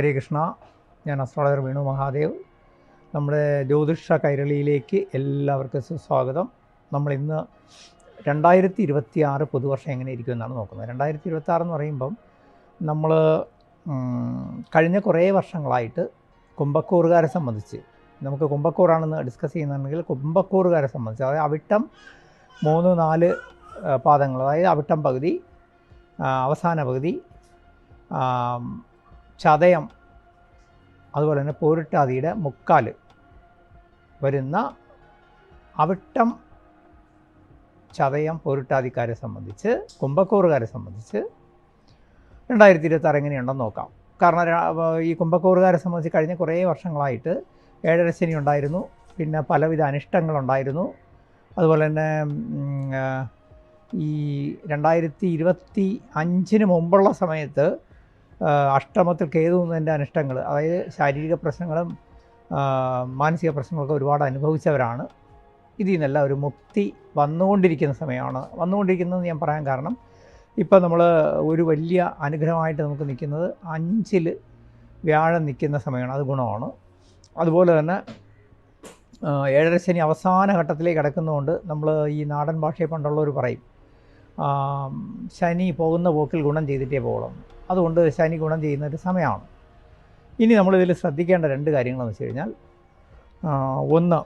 ഹരേ കൃഷ്ണ. ഞാൻ അസ്ട്രോളജർ വേണു മഹാദേവ്. നമ്മുടെ ജ്യോതിഷ കൈരളിയിലേക്ക് എല്ലാവർക്കും സുസ്വാഗതം. നമ്മളിന്ന് 2026 പുതുവർഷം എങ്ങനെ ഇരിക്കുമെന്നാണ് നോക്കുന്നത്. 2026 എന്ന് പറയുമ്പം നമ്മൾ കഴിഞ്ഞ കുറേ വർഷങ്ങളായിട്ട് കുംഭക്കൂറുകാരെ സംബന്ധിച്ച് നമുക്ക് കുംഭക്കൂറാണെന്ന് ഡിസ്കസ് ചെയ്യുന്നുണ്ടെങ്കിൽ കുംഭക്കൂറുകാരെ സംബന്ധിച്ച് അതായത് അവിട്ടം 3-4 പാദങ്ങൾ, അതായത് അവിട്ടം പകുതി, അവസാന പകുതി, ചതയം, അതുപോലെ തന്നെ പോരുട്ടാതിയുടെ മുക്കാൽ വരുന്ന അവിട്ടം, ചതയം, പോരുട്ടാതിക്കാരെ സംബന്ധിച്ച് കുംഭക്കൂറുകാരെ സംബന്ധിച്ച് 2026 എങ്ങനെയുണ്ടെന്ന് നോക്കാം. കാരണം ഈ കുംഭക്കൂറുകാരെ സംബന്ധിച്ച് കഴിഞ്ഞ കുറേ വർഷങ്ങളായിട്ട് ഏഴരശനി ഉണ്ടായിരുന്നു, പിന്നെ പലവിധ അനിഷ്ടങ്ങളുണ്ടായിരുന്നു. അതുപോലെ തന്നെ ഈ 2025 മുമ്പുള്ള സമയത്ത് അഷ്ടമത്തിൽ കേതുവിൻ്റെ അനിഷ്ടങ്ങൾ, അതായത് ശാരീരിക പ്രശ്നങ്ങളും മാനസിക പ്രശ്നങ്ങളൊക്കെ ഒരുപാട് അനുഭവിച്ചവരാണ്. ഇതിൽ നിന്നെല്ലാം ഒരു മുക്തി വന്നുകൊണ്ടിരിക്കുന്ന സമയമാണ്. വന്നുകൊണ്ടിരിക്കുന്നതെന്ന് ഞാൻ പറയാൻ കാരണം ഇപ്പം നമ്മൾ ഒരു വലിയ അനുഗ്രഹമായിട്ട് നമുക്ക് നിൽക്കുന്നത് 5-ൽ വ്യാഴം നിൽക്കുന്ന സമയമാണ്. അത് ഗുണമാണ്. അതുപോലെ തന്നെ ഏഴരശനി അവസാന ഘട്ടത്തിലേക്ക് കിടക്കുന്നതുകൊണ്ട് നമ്മൾ ഈ നാടൻ ഭാഷയെ പണ്ടുള്ളവർ പറയും ശനി പോകുന്ന പോക്കിൽ ഗുണം ചെയ്തിട്ടേ പോകണം. അതുകൊണ്ട് ശനി ഗുണം ചെയ്യുന്ന ഒരു സമയമാണ്. ഇനി നമ്മളിതിൽ ശ്രദ്ധിക്കേണ്ട 2 കാര്യങ്ങളെന്ന് വെച്ച് കഴിഞ്ഞാൽ, ഒന്ന്,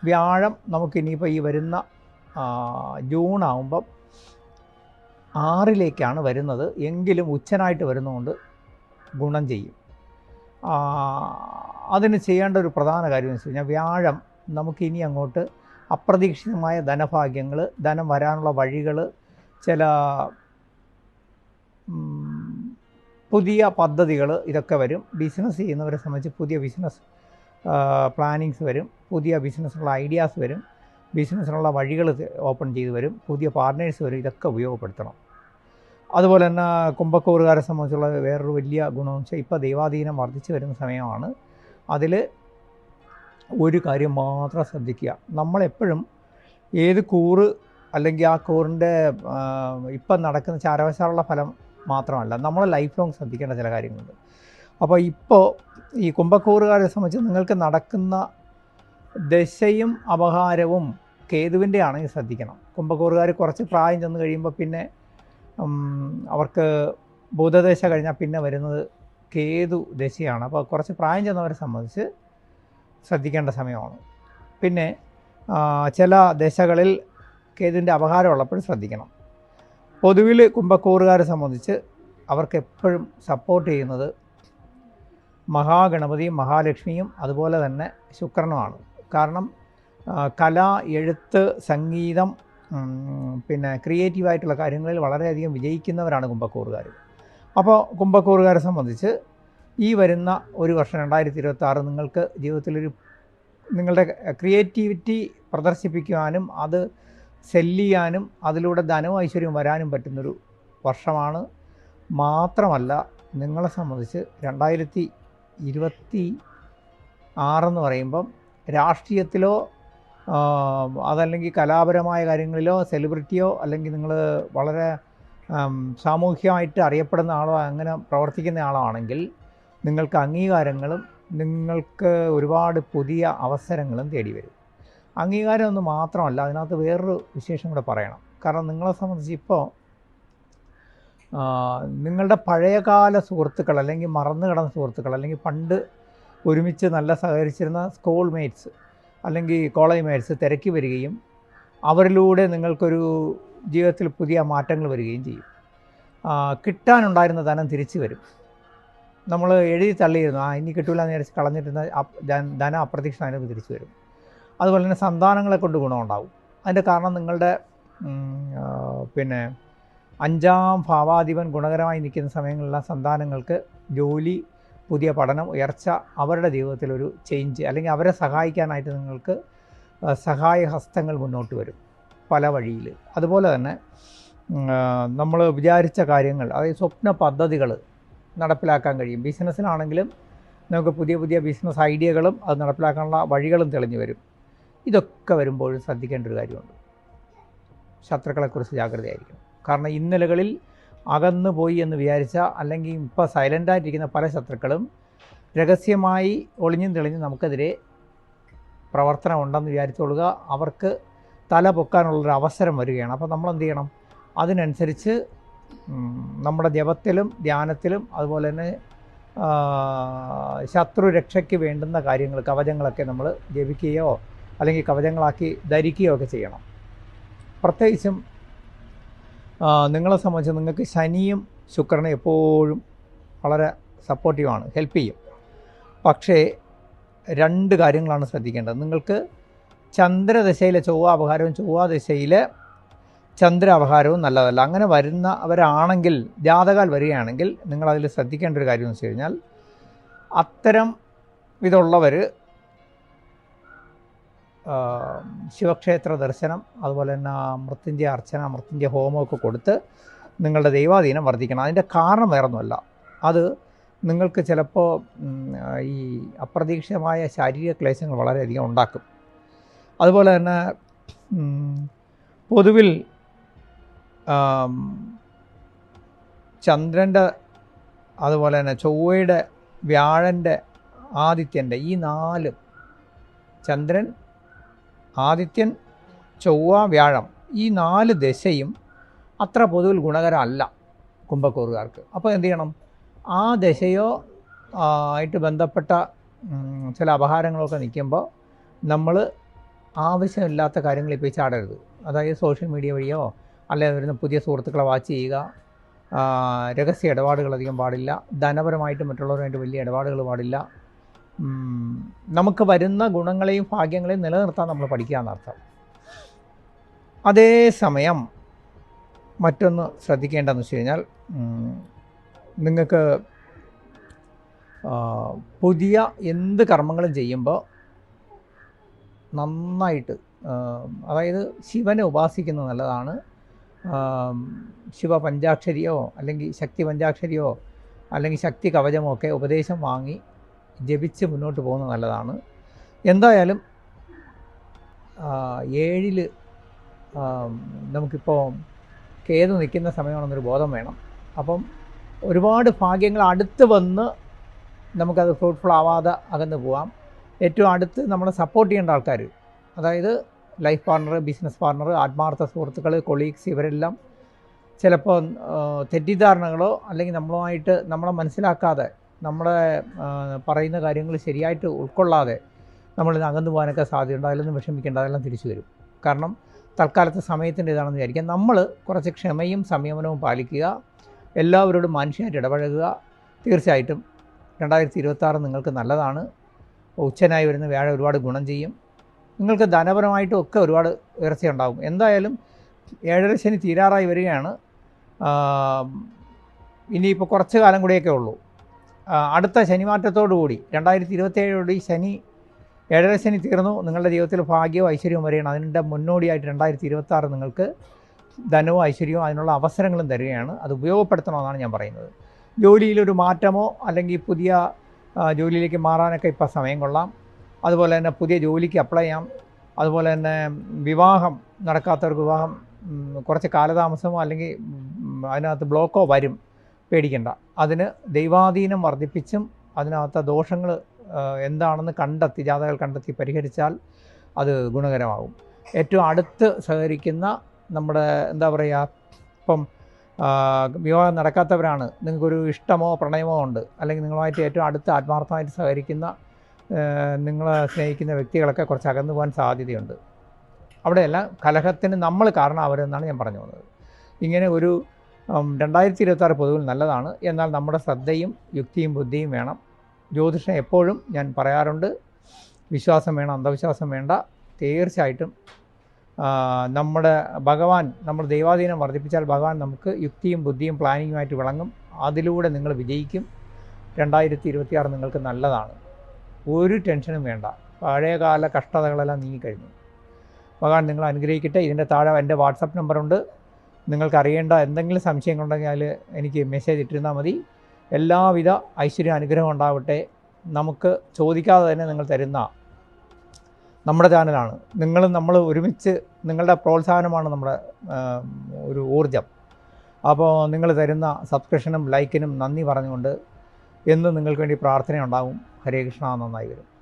വ്യാഴം നമുക്കിനിയിപ്പോൾ ഈ വരുന്ന ജൂൺ ആകുമ്പം 6-ലേക്കാണ് വരുന്നത്, എങ്കിലും ഉച്ചനായിട്ട് വരുന്നതുകൊണ്ട് ഗുണം ചെയ്യും. അതിന് ചെയ്യേണ്ട ഒരു പ്രധാന കാര്യം എന്ന് വെച്ച് കഴിഞ്ഞാൽ, വ്യാഴം നമുക്കിനി അങ്ങോട്ട് അപ്രതീക്ഷിതമായ ധനഭാഗ്യങ്ങൾ, ധനം വരാനുള്ള വഴികൾ, ചില പുതിയ പദ്ധതികൾ, ഇതൊക്കെ വരും. ബിസിനസ് ചെയ്യുന്നവരെ സംബന്ധിച്ച് പുതിയ ബിസിനസ് പ്ലാനിങ്സ് വരും, പുതിയ ബിസിനസ്സിനുള്ള ഐഡിയാസ് വരും, ബിസിനസ്സിനുള്ള വഴികൾ ഓപ്പൺ ചെയ്ത് വരും, പുതിയ പാർട്ട്നേഴ്സ് വരും. ഇതൊക്കെ ഉപയോഗപ്പെടുത്തണം. അതുപോലെ തന്നെ കുംഭക്കൂറുകാരെ സംബന്ധിച്ചുള്ള വേറൊരു വലിയ ഗുണമെന്ന് വെച്ചാൽ ഇപ്പോൾ ദൈവാധീനം വർദ്ധിച്ചു വരുന്ന സമയമാണ്. അതിൽ ഒരു കാര്യം മാത്രം ശ്രദ്ധിക്കുക. നമ്മളെപ്പോഴും ഏത് കൂറ് അല്ലെങ്കിൽ ആ കൂറിൻ്റെ ഇപ്പം നടക്കുന്ന ചാരവശാലുള്ള ഫലം മാത്രമല്ല, നമ്മൾ ലൈഫ് ലോങ് ശ്രദ്ധിക്കേണ്ട ചില കാര്യങ്ങളുണ്ട്. അപ്പോൾ ഇപ്പോൾ ഈ കുംഭക്കൂറുകാരെ സംബന്ധിച്ച് നിങ്ങൾക്ക് നടക്കുന്ന ദശയും അപഹാരവും കേതുവിൻ്റെ ആണെങ്കിൽ ശ്രദ്ധിക്കണം. കുംഭക്കൂറുകാർ കുറച്ച് പ്രായം ചെന്ന് കഴിയുമ്പോൾ പിന്നെ അവർക്ക് ബുധദശ കഴിഞ്ഞാൽ പിന്നെ വരുന്നത് കേതു ദശയാണ്. അപ്പോൾ കുറച്ച് പ്രായം ചെന്നവരെ സംബന്ധിച്ച് ശ്രദ്ധിക്കേണ്ട സമയമാണ്. പിന്നെ ചില ദശകളിൽ കേതുവിൻ്റെ അപഹാരം ഉള്ളപ്പോഴും ശ്രദ്ധിക്കണം. പൊതുവിൽ കുംഭക്കൂറുകാരെ സംബന്ധിച്ച് അവർക്ക് എപ്പോഴും സപ്പോർട്ട് ചെയ്യുന്നത് മഹാഗണപതിയും മഹാലക്ഷ്മിയും അതുപോലെ തന്നെ ശുക്രനുമാണ്. കാരണം കല, എഴുത്ത്, സംഗീതം, പിന്നെ ക്രിയേറ്റീവായിട്ടുള്ള കാര്യങ്ങളിൽ വളരെയധികം വിജയിക്കുന്നവരാണ് കുംഭക്കൂറുകാർ. അപ്പോൾ കുംഭക്കൂറുകാരെ സംബന്ധിച്ച് ഈ വരുന്ന ഒരു വർഷം 2026 നിങ്ങൾക്ക് ജീവിതത്തിലൊരു നിങ്ങളുടെ ക്രിയേറ്റിവിറ്റി പ്രദർശിപ്പിക്കുവാനും അത് സെല്ല് ചെയ്യാനും അതിലൂടെ ധനവും ഐശ്വര്യവും വരാനും പറ്റുന്നൊരു വർഷമാണ്. മാത്രമല്ല, നിങ്ങളെ സംബന്ധിച്ച് 2026 എന്ന് പറയുമ്പം രാഷ്ട്രീയത്തിലോ അതല്ലെങ്കിൽ കലാപരമായ കാര്യങ്ങളിലോ സെലിബ്രിറ്റിയോ അല്ലെങ്കിൽ നിങ്ങൾ വളരെ സാമൂഹികമായിട്ട് അറിയപ്പെടുന്ന ആളോ അങ്ങനെ പ്രവർത്തിക്കുന്ന ആളാണെങ്കിൽ നിങ്ങൾക്ക് അംഗീകാരങ്ങളും നിങ്ങൾക്ക് ഒരുപാട് പുതിയ അവസരങ്ങളും തേടി വരും. അംഗീകാരം ഒന്ന് മാത്രമല്ല, അതിനകത്ത് വേറൊരു വിശേഷം കൂടെ പറയണം. കാരണം നിങ്ങളെ സംബന്ധിച്ച് ഇപ്പോൾ നിങ്ങളുടെ പഴയകാല സുഹൃത്തുക്കൾ അല്ലെങ്കിൽ മറന്നു കിടന്ന സുഹൃത്തുക്കൾ അല്ലെങ്കിൽ പണ്ട് ഒരുമിച്ച് നല്ല സഹകരിച്ചിരുന്ന സ്കൂൾ മേറ്റ്സ് അല്ലെങ്കിൽ കോളേജ് മേറ്റ്സ് തിരക്കി വരികയും അവരിലൂടെ നിങ്ങൾക്കൊരു ജീവിതത്തിൽ പുതിയ മാറ്റങ്ങൾ വരികയും ചെയ്യും. കിട്ടാനുണ്ടായിരുന്ന ധനം തിരിച്ചു വരും. നമ്മൾ എഴുതി തള്ളിയിരുന്നു, ഇനി കിട്ടില്ല എന്ന് വിചാരിച്ച് കളഞ്ഞിരുന്ന ധനം അപ്രതീക്ഷിതമായിട്ട് തിരിച്ചു വരും. അതുപോലെ തന്നെ സന്താനങ്ങളെ കൊണ്ട് ഗുണമുണ്ടാവും. അതിൻ്റെ കാരണം നിങ്ങളുടെ പിന്നെ 5-ാം ഭാവാധിപൻ ഗുണകരമായി നിൽക്കുന്ന സമയങ്ങളിലെല്ലാം സന്താനങ്ങൾക്ക് ജോലി, പുതിയ പഠനം, ഉയർച്ച, അവരുടെ ജീവിതത്തിലൊരു ചേഞ്ച് അല്ലെങ്കിൽ അവരെ സഹായിക്കാനായിട്ട് നിങ്ങൾക്ക് സഹായഹസ്തങ്ങൾ മുന്നോട്ട് വരും പല വഴിയിൽ. അതുപോലെ തന്നെ നമ്മൾ വിചാരിച്ച കാര്യങ്ങൾ, അതായത് സ്വപ്ന പദ്ധതികൾ നടപ്പിലാക്കാൻ കഴിയും. ബിസിനസ്സിലാണെങ്കിലും നമുക്ക് പുതിയ പുതിയ ബിസിനസ് ഐഡിയകളും അത് നടപ്പിലാക്കാനുള്ള വഴികളും തെളിഞ്ഞു വരും. ഇതൊക്കെ വരുമ്പോഴും ശ്രദ്ധിക്കേണ്ട ഒരു കാര്യമുണ്ട്, ശത്രുക്കളെക്കുറിച്ച് ജാഗ്രതയായിരിക്കണം. കാരണം ഇന്നലകളിൽ അകന്നു പോയി എന്ന് വിചാരിച്ച, അല്ലെങ്കിൽ ഇപ്പോൾ സൈലൻ്റായിട്ടിരിക്കുന്ന പല ശത്രുക്കളും രഹസ്യമായി ഒളിഞ്ഞും തെളിഞ്ഞും നമുക്കെതിരെ പ്രവർത്തനം ഉണ്ടെന്ന് വിചാരിച്ചുകൊള്ളുക. അവർക്ക് തല പൊക്കാനുള്ളൊരു അവസരം വരികയാണ്. അപ്പോൾ നമ്മൾ എന്ത് ചെയ്യണം? അതിനനുസരിച്ച് നമ്മുടെ ജപത്തിലും ധ്യാനത്തിലും അതുപോലെ തന്നെ ശത്രുരക്ഷയ്ക്ക് വേണ്ടുന്ന കാര്യങ്ങൾ, കവചങ്ങളൊക്കെ നമ്മൾ ജപിക്കുകയോ അല്ലെങ്കിൽ കവചങ്ങളാക്കി ധരിക്കുകയോ ഒക്കെ ചെയ്യണം. പ്രത്യേകിച്ചും നിങ്ങളെ സംബന്ധിച്ച് നിങ്ങൾക്ക് ശനിയും ശുക്രനും എപ്പോഴും വളരെ സപ്പോർട്ടീവാണ്, ഹെൽപ്പ് ചെയ്യും. പക്ഷേ 2 കാര്യങ്ങളാണ് ശ്രദ്ധിക്കേണ്ടത്. നിങ്ങൾക്ക് ചന്ദ്രദശയിലെ ചൊവ്വാപഹാരവും ചൊവ്വാദശയിലെ ചന്ദ്രാപഹാരവും നല്ലതല്ല. അങ്ങനെ വരുന്നവരാണെങ്കിൽ, ജാതകാൽ വരികയാണെങ്കിൽ, നിങ്ങളതിൽ ശ്രദ്ധിക്കേണ്ട ഒരു കാര്യം എന്ന് വെച്ച് കഴിഞ്ഞാൽ, അത്തരം ഇതുള്ളവർ ശിവക്ഷേത്ര ദർശനം, അതുപോലെ തന്നെ മൃത്യുഞ്ജയ അർച്ചന, മൃത്യുഞ്ജയ ഹോമമൊക്കെ കൊടുത്ത് നിങ്ങളുടെ ദൈവാധീനം വർദ്ധിക്കണം. അതിൻ്റെ കാരണം വേറൊന്നുമല്ല, അത് നിങ്ങൾക്ക് ചിലപ്പോൾ ഈ അപ്രതീക്ഷിതമായ ശാരീരിക ക്ലേശങ്ങൾ വളരെയധികം ഉണ്ടാക്കും. അതുപോലെ തന്നെ പൊതുവിൽ ചന്ദ്രൻ്റെ, അതുപോലെ തന്നെ ചൊവ്വയുടെ, വ്യാഴൻ്റെ, ആദിത്യൻ്റെ, ഈ 4 ചന്ദ്രൻ, ആദിത്യൻ, ചൊവ്വ, വ്യാഴം, ഈ 4 ദശയും അത്ര പൊതുവിൽ ഗുണകരമല്ല കുംഭക്കൂറുകാർക്ക്. അപ്പോൾ എന്ത് ചെയ്യണം? ആ ദശയോ ആയിട്ട് ബന്ധപ്പെട്ട ചില അപഹാരങ്ങളൊക്കെ നിൽക്കുമ്പോൾ നമ്മൾ ആവശ്യമില്ലാത്ത കാര്യങ്ങളിൽ പോയി ചാടരുത്. അതായത് സോഷ്യൽ മീഡിയ വഴിയോ അല്ലെങ്കിൽ വരുന്ന പുതിയ സുഹൃത്തുക്കളെ വാച്ച് ചെയ്യുക, രഹസ്യ ഇടപാടുകൾ അധികം പാടില്ല, ധനപരമായിട്ട് മറ്റുള്ളവരുമായിട്ട് വലിയ ഇടപാടുകൾ പാടില്ല. നമുക്ക് വരുന്ന ഗുണങ്ങളെയും ഭാഗ്യങ്ങളെയും നിലനിർത്താൻ നമ്മൾ പഠിക്കുക എന്നർത്ഥം. അതേസമയം മറ്റൊന്ന് ശ്രദ്ധിക്കേണ്ടതെന്ന് വെച്ച് കഴിഞ്ഞാൽ, നിങ്ങൾക്ക് പുതിയ എന്ത് കർമ്മങ്ങളും ചെയ്യുമ്പോൾ നന്നായിട്ട്, അതായത് ശിവനെ ഉപാസിക്കുന്നത് നല്ലതാണ്. ശിവ പഞ്ചാക്ഷരിയോ അല്ലെങ്കിൽ ശക്തി പഞ്ചാക്ഷരിയോ അല്ലെങ്കിൽ ശക്തി കവചമോ ഒക്കെ ഉപദേശം വാങ്ങി ജപിച്ച് മുന്നോട്ട് പോകുന്നത് നല്ലതാണ്. എന്തായാലും 7-ൽ നമുക്കിപ്പോൾ കേതു നിൽക്കുന്ന സമയമാണെന്നൊരു ബോധം വേണം. അപ്പം ഒരുപാട് ഭാഗ്യങ്ങൾ അടുത്ത് വന്ന് നമുക്കത് ഫ്രൂട്ട്ഫുൾ ആവാതെ അകന്ന് പോവാം. ഏറ്റവും അടുത്ത് നമ്മളെ സപ്പോർട്ട് ചെയ്യേണ്ട ആൾക്കാർ, അതായത് ലൈഫ് പാർട്ണർ, ബിസിനസ് പാർട്ണർ, ആത്മാർത്ഥ സുഹൃത്തുക്കൾ, കൊളീഗ്സ്, ഇവരെല്ലാം ചിലപ്പോൾ തെറ്റിദ്ധാരണകളോ അല്ലെങ്കിൽ നമ്മളുമായിട്ട് നമ്മളെ മനസ്സിലാക്കാതെ, നമ്മളെ പറയുന്ന കാര്യങ്ങൾ ശരിയായിട്ട് ഉൾക്കൊള്ളാതെ നമ്മളിത് അകന്നു പോകാനൊക്കെ സാധ്യതയുണ്ട്. അതിലൊന്നും വിഷമിക്കേണ്ട, അതെല്ലാം തിരിച്ചു വരും. കാരണം തൽക്കാലത്തെ സമയത്തിൻ്റെ ഇതാണെന്ന് വിചാരിക്കാം. നമ്മൾ കുറച്ച് ക്ഷമയും സംയമനവും പാലിക്കുക, എല്ലാവരോടും മാനുഷികമായിട്ട് ഇടപഴകുക. തീർച്ചയായിട്ടും 2026 നിങ്ങൾക്ക് നല്ലതാണ്. ഉച്ചനായി വരുന്ന വ്യാഴം ഒരുപാട് ഗുണം ചെയ്യും. നിങ്ങൾക്ക് ധനപരമായിട്ടും ഒക്കെ ഒരുപാട് ഉയർച്ചയുണ്ടാകും. എന്തായാലും 7.5 ശനി തീരാറായി വരികയാണ്. ഇനിയിപ്പോൾ കുറച്ച് കാലം കൂടിയൊക്കെ ഉള്ളൂ. അടുത്ത ശനിമാറ്റത്തോടുകൂടി 2027 ശനി 7.5 ശനി തീർന്നു. നിങ്ങളുടെ ജീവിതത്തിൽ ഭാഗ്യവും ഐശ്വര്യവും വരികയാണ്. അതിൻ്റെ മുന്നോടിയായിട്ട് 2026 നിങ്ങൾക്ക് ധനവും ഐശ്വര്യവും അതിനുള്ള അവസരങ്ങളും തരികയാണ്. അത് ഉപയോഗപ്പെടുത്തണമെന്നാണ് ഞാൻ പറയുന്നത്. ജോലിയിലൊരു മാറ്റമോ അല്ലെങ്കിൽ പുതിയ ജോലിയിലേക്ക് മാറാനൊക്കെ ഇപ്പോൾ സമയം കൊള്ളാം. അതുപോലെ തന്നെ പുതിയ ജോലിക്ക് അപ്ലൈ ചെയ്യാം. അതുപോലെ തന്നെ വിവാഹം നടക്കാത്തവർക്ക് വിവാഹം കുറച്ച് കാലതാമസമോ അല്ലെങ്കിൽ അതിനകത്ത് ബ്ലോക്കോ വരും, പേടിക്കേണ്ട. അതിന് ദൈവാധീനം വർദ്ധിപ്പിച്ചും അതിനകത്ത് ദോഷങ്ങൾ എന്താണെന്ന് കണ്ടെത്തി, ജാതകങ്ങൾ കണ്ടെത്തി പരിഹരിച്ചാൽ അത് ഗുണകരമാകും. ഏറ്റവും അടുത്ത് സഹകരിക്കുന്ന നമ്മുടെ എന്താ പറയുക, ഇപ്പം വിവാഹം നടക്കാത്തവരാണ്, നിങ്ങൾക്കൊരു ഇഷ്ടമോ പ്രണയമോ ഉണ്ട്, അല്ലെങ്കിൽ നിങ്ങളുമായിട്ട് ഏറ്റവും അടുത്ത് ആത്മാർത്ഥമായിട്ട് സഹകരിക്കുന്ന നിങ്ങളെ സ്നേഹിക്കുന്ന വ്യക്തികളൊക്കെ കുറച്ച് അകന്നു പോകാൻ സാധ്യതയുണ്ട്. അവിടെയെല്ലാം കലഹത്തിന് നമ്മൾ കാരണമാവരുതെന്നാണ് ഞാൻ പറഞ്ഞു വന്നത്. ഇങ്ങനെ ഒരു 2026 പൊതുവിൽ നല്ലതാണ്. എന്നാൽ നമ്മുടെ ശ്രദ്ധയും യുക്തിയും ബുദ്ധിയും വേണം. ജ്യോതിഷം എപ്പോഴും ഞാൻ പറയാറുണ്ട്, വിശ്വാസം വേണം, അന്ധവിശ്വാസം വേണ്ട. തീർച്ചയായിട്ടും നമ്മുടെ ഭഗവാൻ, നമ്മൾ ദൈവാധീനം വർദ്ധിപ്പിച്ചാൽ ഭഗവാൻ നമുക്ക് യുക്തിയും ബുദ്ധിയും പ്ലാനിങ്ങുമായിട്ട് വിളങ്ങും. അതിലൂടെ നിങ്ങൾ വിജയിക്കും. 2026 നിങ്ങൾക്ക് നല്ലതാണ്. ഒരു ടെൻഷനും വേണ്ട. പഴയകാല കഷ്ടതകളെല്ലാം നീങ്ങിക്കഴിഞ്ഞു. ഭഗവാൻ നിങ്ങളെ അനുഗ്രഹിക്കട്ടെ. ഇതിൻ്റെ താഴെ എൻ്റെ വാട്സപ്പ് നമ്പറുണ്ട്. നിങ്ങൾക്കറിയേണ്ട എന്തെങ്കിലും സംശയങ്ങളുണ്ടെങ്കിൽ അതിൽ എനിക്ക് മെസ്സേജ് ഇട്ടിരുന്നാൽ മതി. എല്ലാവിധ ഐശ്വര്യ അനുഗ്രഹം ഉണ്ടാവട്ടെ. നമുക്ക് ചോദിക്കാതെ തന്നെ നിങ്ങൾ തരുന്ന നമ്മുടെ ചാനലാണ്. നമ്മൾ ഒരുമിച്ച്, നിങ്ങളുടെ പ്രോത്സാഹനമാണ് നമ്മുടെ ഒരു ഊർജം. അപ്പോൾ നിങ്ങൾ തരുന്ന സബ്സ്ക്രിപ്ഷനും ലൈക്കിനും നന്ദി പറഞ്ഞുകൊണ്ട് എന്നും നിങ്ങൾക്ക് വേണ്ടി പ്രാർത്ഥന ഉണ്ടാകും. ഹരേ കൃഷ്ണ. നന്നായി വരും.